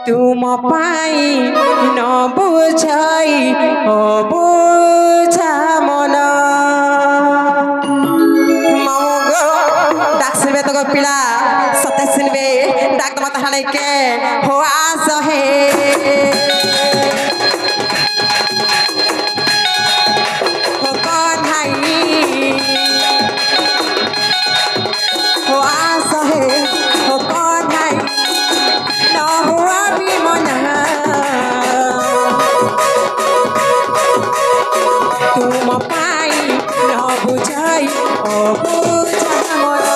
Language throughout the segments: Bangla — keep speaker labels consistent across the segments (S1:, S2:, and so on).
S1: तुम पाई न बुझाई बुझा मन डाक सुनबे तो पिला सत्य सुनबे डाक मत हाने के हो आस है हो कौन भाई हो आस है हो कौन भाई न हुआ भी मना तुम पाई न बुझाई बुझा मन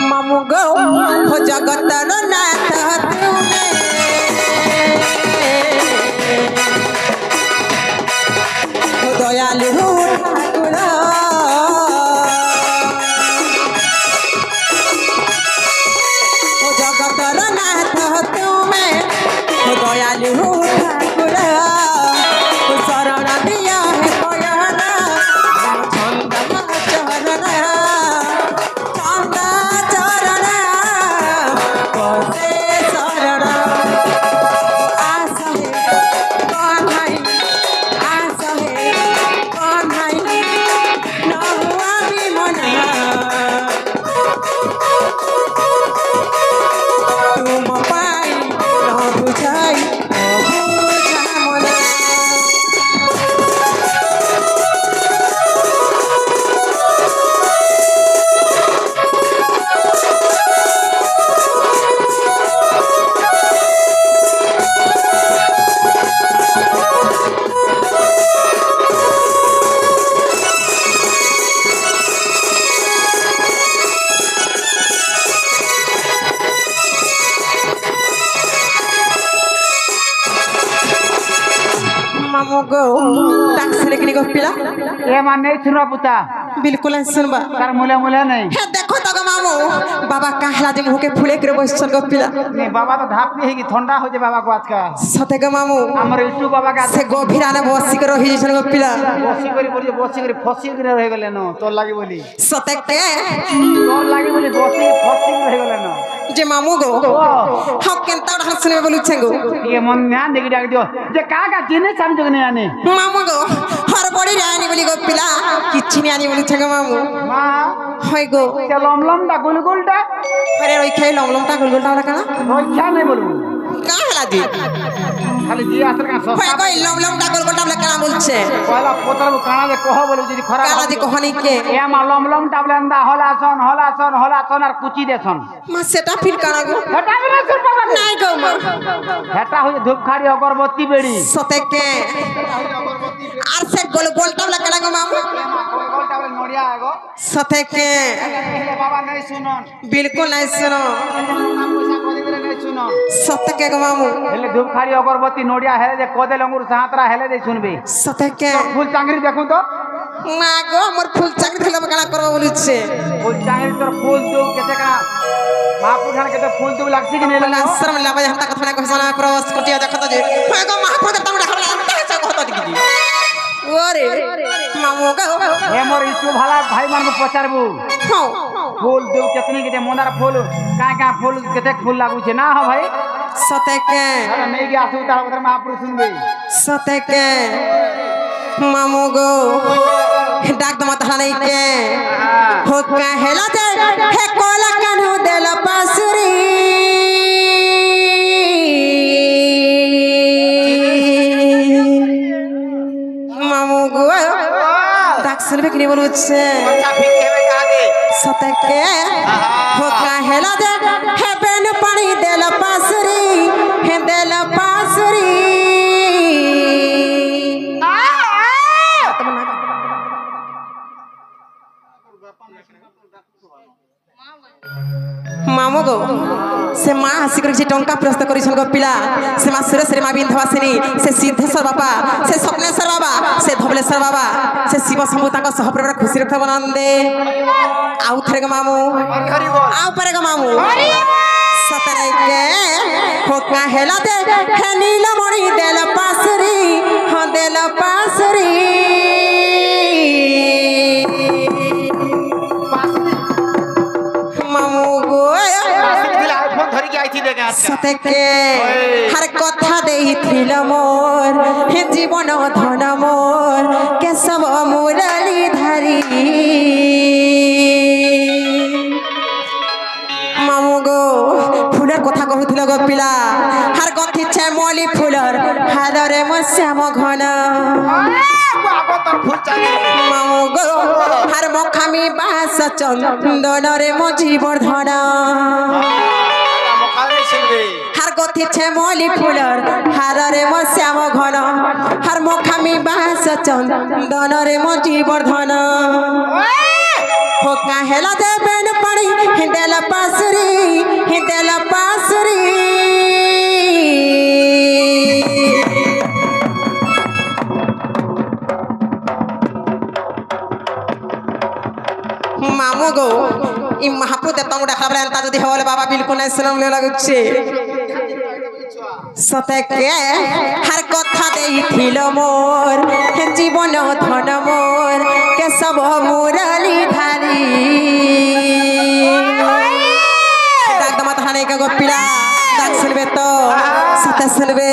S1: मामू गो हो जगतर नाथ तुमे हो दयालु ठाकुर हो जगतर नाथ तुमे हो दयालु ठाकुर हो शरण दिया है पयन छंद चरण मामू गो डाक सुने कि नहीं पिला
S2: ए माने सुनबा पुता
S1: बिल्कुल नहीं सुनबा
S2: तार मुले मुले नहीं
S1: हे देखो तो मामू बाबा कहला जे मुके फुले के बसन गो पिला
S2: नहीं बाबा तो धाप नहीं है कि ठंडा हो जाए बाबा को आज का
S1: सते गो मामू
S2: हमर इटू बाबा का
S1: से गभीराने बसी के रही जसन गो पिला
S2: बसी करी फसी के रह गेले न तो लागी बोली
S1: सते के
S2: तो लागी बोली बसी फसी के रह गेले न
S1: जे मामू गो हम केनता डाक सुने बोलु छेगो
S2: ये मन ध्यान देखि डाक दियो जे का जिने साम जगने आने
S1: मामू गो हर बड़ी रानी बोली गो पिला किछि नि आनी बोलु छेगो मामू
S2: मां
S1: होय गो
S2: के लमलम दा गुलगुलटा
S1: अरे रोई खाई लमलमटा गुलगुलटा वाला काना
S2: रोजा नहीं बोलू
S1: का हला दी
S2: खाली जी आसल का
S1: होय
S2: सस्ता
S1: गो लमलमटा गुलगुलटा वाला काना बोलछे
S2: पहला पोतर काना जे कह बोलू जी खरा
S1: काना जी कहनी के
S2: ए मा लमलम टाबलेंदा हलासन और कुची देसन
S1: मा सेटा फिर काना गो
S2: हेटा में सुन बाबा
S1: নাই গো মা
S2: हेटा हो धूपखाड़ी अगरबत्ती बेड़ी
S1: सते के আর সে গোল গোলটা वाला काना गो मामू
S2: गोल टाबले नोडिया आगो
S1: सते के
S2: बाबा नहीं सुनन
S1: बिल्कुल नहीं सुनो
S2: पैसा को दिले नहीं सुनन
S1: सते के गो मामू
S2: हेले धूपखाड़ी अगरबत्ती नोडिया हेले जे कोदे लंगुर सातरा हेले दे सुनबे
S1: सते के
S2: फूल चांगरी देखू तो
S1: মা গো মোর ফুল চাকরি ধলে কানা করব বলিছে
S2: फूल चांगरी तोर फूल दू केते का महापुर खान केते फूल दू लागसी कि नहीं
S1: না শরম লাগবে হামটা কথা না কইছনা প্রবাস কটিয়া দেখত যে হয় গো মহাপ্রভু তুমি ডাকলা আনতে আছে কত দিকি ওরে মামু গো
S2: हे मोर इटू भाला भाई मान को पचारबू
S1: হ্যাঁ
S2: फूल दू केतनी केते मंदार फूल का फूल केते फूल लागू छे ना हो भाई
S1: सते के
S2: अरे नहीं गया असु तार उधर महापुर सुनबे
S1: सते के मामू गो डाक दम तहला नहीं के हो कहेला जे हे कोला कानू देला पासुरी मामू गो डाक सुनबे कि नहीं बोलू छे सते के हो कहेला जे हे बेन पानी देला पासुरी हे देला पासुरी मामू गो সে মা হাসি করে যে টঙ্কা প্রস্ত করেছেন গো পিলা সে মা সুরেশ্বরী মা বিন্ধ্যবাসিনী সে সিদ্ধেশ্বর বাবা সে স্বপ্নেশ্বর বাবা সে ধবলেশ্বর বাবা সে শিব শম্ভু তাঙ্ক সহপ্রভুর খুশি রূপে বনন্দে আউ থরে গো মামু আউ পারে গো মামু সতরে কে হোকা হেলা দে হে নীলমণি দেল পাসরি হ দেল পাসরি মামু গো সতকে হার কথা দেইছিল মোর হে জীবন ধন মোর কেশব মুরলী ধারি মামু গো ফুলের কথা কহুছিল গো পিলা হার গথিছে মলি ফুলর হাদরে মো শ্যাম ঘন মামু গো হার মখামি বাস চন্দনরে মো জীবর্ধন হার গথিছে মলি ফুলর হারে মো শ্যাম ঘন হার মখামি বাস চন্দনরে মো জীবর্ধন হোকা হেলা দেবেন পানি হিন্দেলা পাসরি হিন্দেলা পাসরি মামু গো ই মহাপু দেবতাଙ୍କୁ দেখা বেলা এন্তা যদি হলে বাবা বিলকুল নাই শুনম লাগুছে সতকে হার কথা দেইছিল মোর হে জীবন ধন মোর কেশব মুরলী ধারি ডাক দমা থানে কে গোপিলা ডাক শুনবে তো সতে শুনবে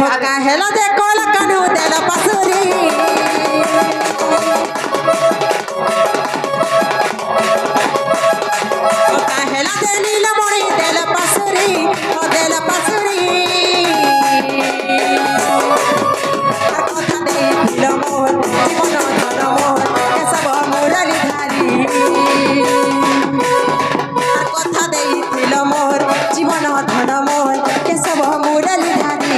S1: হোকা হেলা দে কোলা কানু দেল পাসুরি হোকা হেলা দে নীলমণি দেল পাসুরি ও দেল পাসুরি আর কথা দেইছিল মোর জীবন ধন মোর কেশব মুরলী ধারি আর কথা দেইছিল মোর জীবন ধন মোর কেশব মুরলী ধারি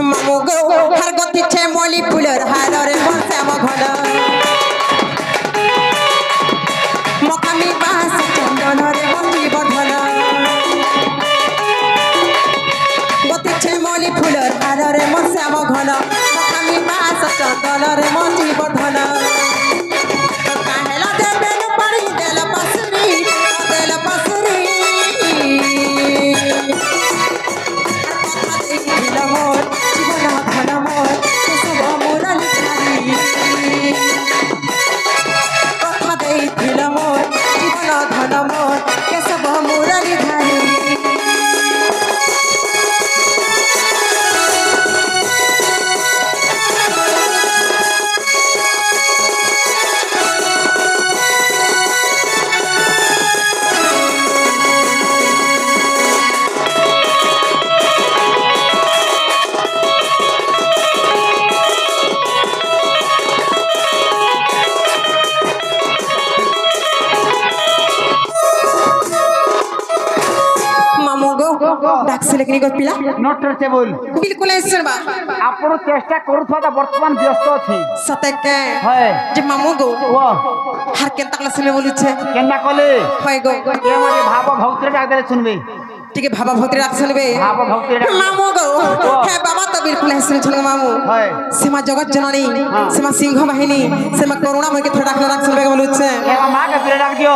S1: মামু গো হার গথিছে মলি ফুলর হারে মো শ্যাম ঘন মখামি বাস চন্দনরে মো জীবর্ধন গথিছে মলি ফুলর হারে মো শ্যাম ঘন মখামি বাস চন্দনরে মো জীবর্ধন কাহেলা দেবেন পানি দেল পাসুরি দেল পাসুরি মোর জীবন ধন মোর কেশব মুরলী ধারি কথা দেইছিল মোর জীবন ধন মোর কেশব মুরলী ধারি মামু গো ডাকছিলে কি গো পিলা
S2: নট টেবল
S1: বিলকুল এসবা
S2: ଆପଣ ଚେଷ୍ଟା କରୁଥିବା ବର୍ତ୍ତମାନ ବ୍ୟସ୍ତ ଅଛି
S1: সতকে
S2: হয়
S1: যে মামু গো
S2: ଓ
S1: হার কেনতা কলা শুনে বলুছে
S2: କେନ୍ତା କଲେ
S1: হয় গো
S2: ଏ ମାନେ ଭାବ ଭକ୍ତିରେ ଡାକ ଦେଲେ শুনবে
S1: টিকে ভাবা ভক্তি রাখ শুনবে
S2: ଭାବ ଭକ୍ତିରେ ଡାକ
S1: মামু গো হ্যাঁ বাবা তো বিলকুল শুনছেন মামু
S2: হয়
S1: সীমা জগৎ জননী সীমা সিংহ বাহিনী সীমা করুণা ময়কে থোড়া রাখ শুনবে বলুছে
S2: ଏ ମା କେ ପିରେ ଡାକ ଦିଅ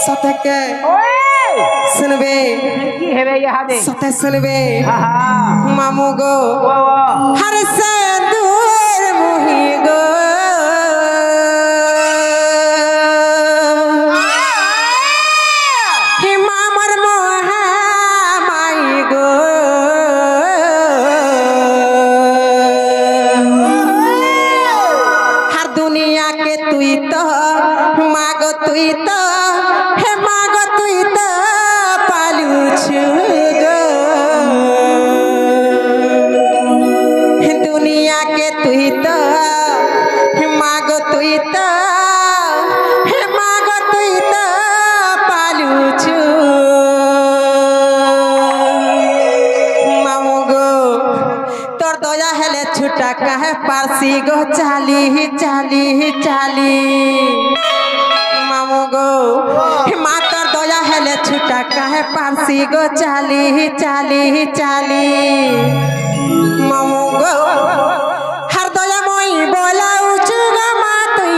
S1: সতকে
S2: ওই
S1: শুনবে
S2: কি হেবে ইহাদে
S1: সতে শুনবে
S2: আহা
S1: মামু গো
S2: ও
S1: হর সে দূর মুহি গো পারছি গো চালি চালি চালি মামু গো মা তোর দয়া হেলে ছুটা কাহে পারছি গো চালি চালি চালি মামু গো হার দয়াময় বলাউছু গো মা তুই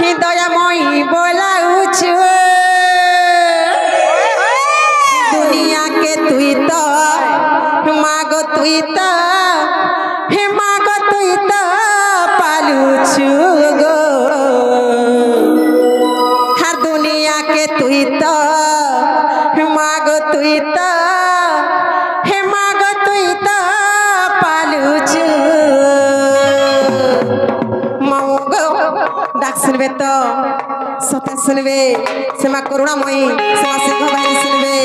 S1: হি দয়াময় বলাউছু দুনিয়াকে তুই তো মা গো তুই তো হে মা গো তুই তো পালুছু গো হার দুনিয়াকে তুই তো মা গো তুই তো হে মা গো তুই তো পালুছু মামু গো ডাক শুনবে তো সতে শুনবে সেমা করুণাময়ী সেমা সিংহ বাহিনী শুনবে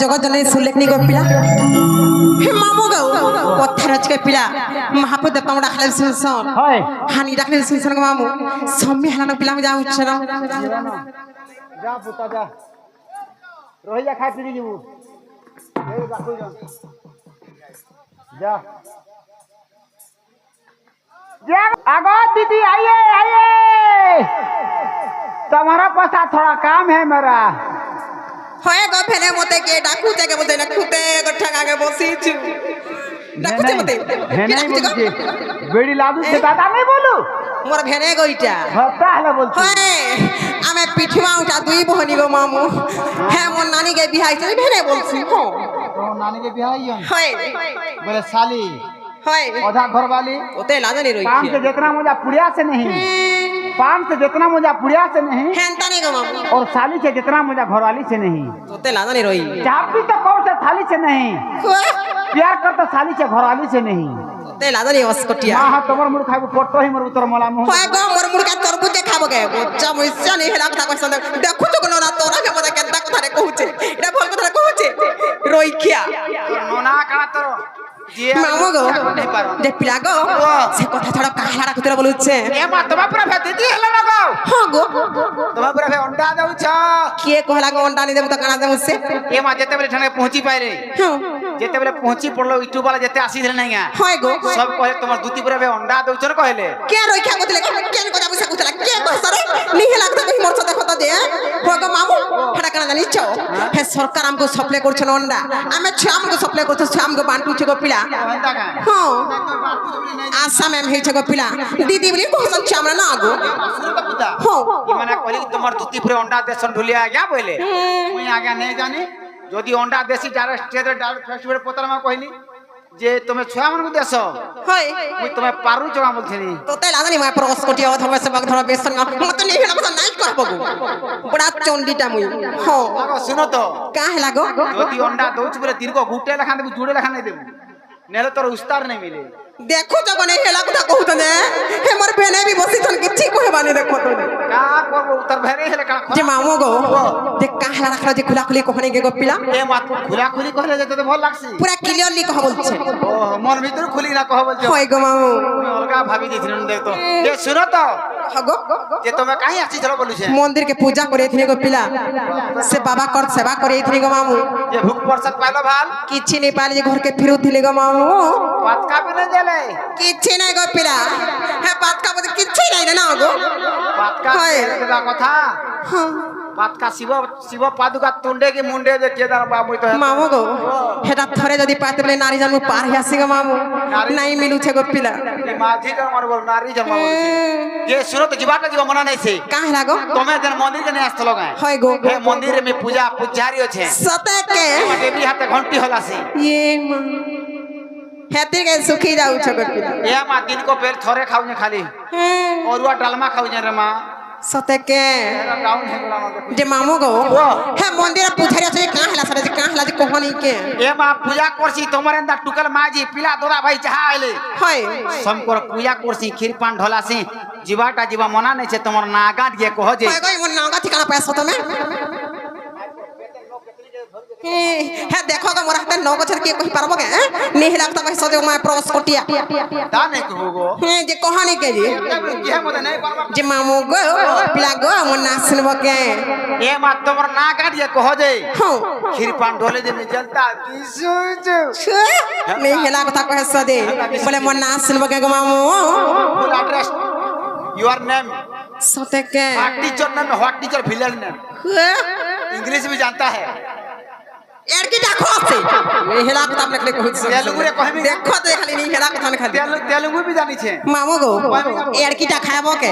S1: জগজনে সুলেখনি গো পিলা হে মামু গো পথার আজকে পিলা মহাপদ তোমরা ডাকলে শুনছন
S2: হয়
S1: হানি ডাকলে শুনছন গো মামু সম্মি হালানো পিলা আমি যাও উচ্ছন
S2: যা পুতা যা রহিয়া খাই ফিরি যাবো এই রাখো যা जा आगो दीदी आइए आइए तुम्हारा पास थोड़ा काम है मेरा
S1: হয় গো ফেলে মতে কে ডাকু থেকে বলতে না খুতে গো ঠগাগে বসিছু ডাকুতে মতে
S2: नहीं बोलती बेड़ी लादू से दादा नहीं बोलू
S1: মোর ভেনে গইটা
S2: होता है बोलती
S1: হয় আমি পিঠুয়া উঠা দুই বহনি গো মামু হ্যাঁ মোর নানি কে বিহাইছে ভেনে বলছি হো
S2: तो नानी के बिहाई
S1: হয়
S2: बोले साली
S1: হয়
S2: औधा घर वाली
S1: ওতে লাজানি রই
S2: पान से जितना मुझे पुड़िया से नहीं पान से जितना मुझे पुड़िया से नहीं
S1: হেনতা নি গো মামু
S2: और साली से जितना मुझे घरवाली से नहीं
S1: ওতে লাজানি রই
S2: चापी तो कौन से थाली से नहीं प्यार कर तो साली से घरवाली से नहीं
S1: ওতে লাজানি অস্কটিয়া
S2: माँ हाँ तुम्हारे मुड़ खाई पट्टो ही मोर उतर मला मुँह
S1: হয় গো মোর মুড়কা তরবুজে খাবো গে বচ্চা মইসা নি হেলা কথা কইছন দেখু তো কোন না তোরা কে মতে কেনতা কথা রে কহুছে এটা ভল কথা কহুছে রইখিয়া
S2: নোনা কানা তোর ଯିଏ
S1: ମାମୁ ଗো
S2: ନେଇ ପାର
S1: ଯେ ପିଲା ଗো ସେ କଥା ଛାଡ଼ କାହା ଡାକୁଥିଲା ବୋଲୁଛେ
S2: ଏ ମା ତମା ପୁରା ଭେଦିଦି ହେଲା ନା ଗো
S1: ହଁ ଗো
S2: ତମା ପୁରା ଭେ ଅଣ୍ଡା ଦଉଛ
S1: କିଏ କହିଲା ଗো ଅଣ୍ଡା ନି ଦେବୁ ତ କାଣା ଦେବୁ ସେ
S2: ଏ ମା ଯେତେବେଳେ ଠାନେ ପହଞ୍ଚି ପାଇଲେ
S1: ହଁ
S2: ଯେତେବେଳେ ପହଞ୍ଚି ପଡলো ୟୁଟ୍ୟୁବ वाला ଯେତେ ଆସିଥିଲେ নাই গা
S1: ହଁ ଗো
S2: सब कहे तुम दूती पुरा भे अंडा दउछ न कहले
S1: কে রক্ষা করতে কেন কথা বুঝা কুতলা কে কইছরে নিহে লাগতো কই মরছ দেখো তো দে হো গো মামু ফটা কানা জানিছ হে সরকার আমকো সপ্লাই করছন অন্ডা আমি ছুয়া আমকো সপ্লাই করছ ছুয়া আমকো বান্টুছ গো পিলা হ্যাঁ আসাম এম হেছ গো পিলা দিদি বলি কইছন ছুয়া আমরা না গো হ্যাঁ
S2: মানে কলি তোমার दूती पुरा अंडा देसन ढुलिया आज्ञा बोले मुई आज्ञा नहीं जानी যদি अंडा देसी डायरेक्ट स्टेज डायरेक्ट फेस्टिवल पोतरमा कहली যে তুমি ছুয়া মানকু দেছ
S1: হই
S2: মুই তুমি পারু জমা বলছিনি
S1: তো তাই লাগানি মই প্রস কোটি অথবা সে বাগ ধরা বেসন মত নেই হেলা কথা নাই কহবো গো বড়া চন্ডিটা মুই হ্যাঁ
S2: লাগো শুনো তো
S1: কা হেলা গো
S2: যদি अंडा দউছ বলে দিনকো গুটে লেখা দেবু জুড়ে লেখা নাই দেবু নেলে তোর উস্তার নাই মিলে
S1: দেখো তো গনে হেলা কথা কহুতনে হে মোর বেনে বি বসিছন কিছু কহবানি দেখো তো
S2: কা করব উত্তর ভেরে হেলে কা
S1: যে মামু গো যে কা হেলা রাখলা যে খুলা খুলি কহনি গে গপিলা
S2: এ মাত খুলা খুলি কইলে যেতে তো ভাল লাগছি
S1: পুরা ক্লিয়ারলি কহ বলছে
S2: ও মন ভিতর খুলি না কহ বলছো
S1: হয় গো মামু
S2: তুমি অলগা ভাবি দিছিন দেখ তো যে শুনো তো
S1: হগো
S2: যে তুমি কাই আসি চলো বলুছে
S1: মন্দির কে পূজা করে থিনে গপিলা সে বাবা কর সেবা করে থিনে গো মামু
S2: যে ভুক প্রসাদ পাইলো ভাল
S1: কিছি নি পালে যে ঘর কে ফিরু থিলে গো মামু
S2: পাত কাপি না দেলে
S1: কিছি নাই গপিলা হে পাত কা বলে কিছি নাই না গো
S2: পাত কা দেবা কথা পাত কা শিব শিব পাদুকা তুন্ডে কি মুন্ডে যে কেদার বাবু তো
S1: মামু গো হেটা থরে যদি পাতে বলে নারী জন্ম পার হে আসি গো মামু নাই মিলুছে গপিলা
S2: মাঝি জন্ম বল নারী জন্ম বলছি যে শুনো তো জীবাটা জীব মনা নাই সে
S1: কা হেলা গো
S2: তুমি যেন মন্দির কে আসতলো গায়
S1: হয় গো
S2: হে মন্দিরে মে পূজা পূজারি আছে
S1: সতে কে
S2: দেবী হাতে ঘন্টি হলাসি
S1: ये मां हेती के सुखी जाऊ छ गपिला
S2: ए मा दिन को पेल थोरे खाउने खाली औरुआ डालमा खाउने रे मा
S1: सते के
S2: तेरा डाउन हे गला मा
S1: जे मामू गो हे मंदिर पुजारी আছে का हला सरे का हला जे कोहनी के
S2: ए मा पूजा करसी तोमरे अंदर टुकल माजी पिला दोरा भाई चाहा आइले
S1: होय
S2: समकर पूजा करसी खीर पान ढलासी जीवाटा जीवा मना नै छे तोमर नागाट गे कह जे
S1: होय गई मन नागा ठिकाना पैसा तो में हे देखो गो मोर हाते नौ गछर के कहि पारबो के नेहिला त कहि सदे मैं प्रवेश कोटिया
S2: दा नै कहबो
S1: हे जे कहानी के जी
S2: के मते नै पारबा
S1: जे मामू गो पिला गो मन नासनबो के
S2: ए मा तोमर नागाट गे कह जे
S1: हां
S2: खीर पान ढले जे जलता दिसुजु
S1: नेहिला कथा कहि सदे बोले मन नासनबो के गो मामू
S2: फुल एड्रेस योर नेम
S1: सते के
S2: what teacher name what teacher villain name English भी जानता है
S1: यार की देखो से ये हेला कथा हमने कहले कहत
S2: तेलुगु रे कहबी
S1: देखो तो खाली नहीं हेला कथा ने खाली
S2: तेलुगु भी जानी छे
S1: मामू गो यार की ता खाबो के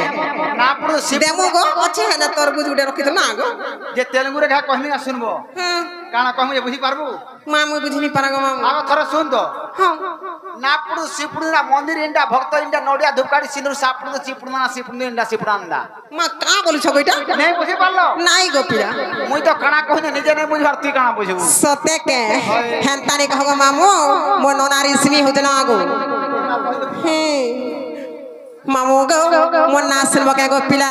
S2: ना पुरो शिव
S1: देमु गो अच्छे है ना तरबूज उडे रखि तो ना गो
S2: जे तेलुगु रे खा कहमी ना सुनबो
S1: हां
S2: काना कहमु जे बुझी पारबो
S1: मामू बुझनी पारा गो मामू
S2: आगो थोड़ा सुन दो
S1: हां
S2: ना पुरो शिवपुर ना मंदिर इंडा भक्त इंडा नोडिया धुपकाड़ी सिंदूर सापुर तो शिवपुर ना शिवपुर इंडा शिवपुरांदा
S1: मा का बोलु छ बेटा
S2: नहीं बुझी पारलो
S1: नाही गो पिला
S2: मुई तो काना कहने निजे नहीं बुझार तू काना बुझबू
S1: सते के हेंता ने कहबो मामू मो नोनारी सिनी होजना गो मामू गो मो नासल बके गो पिला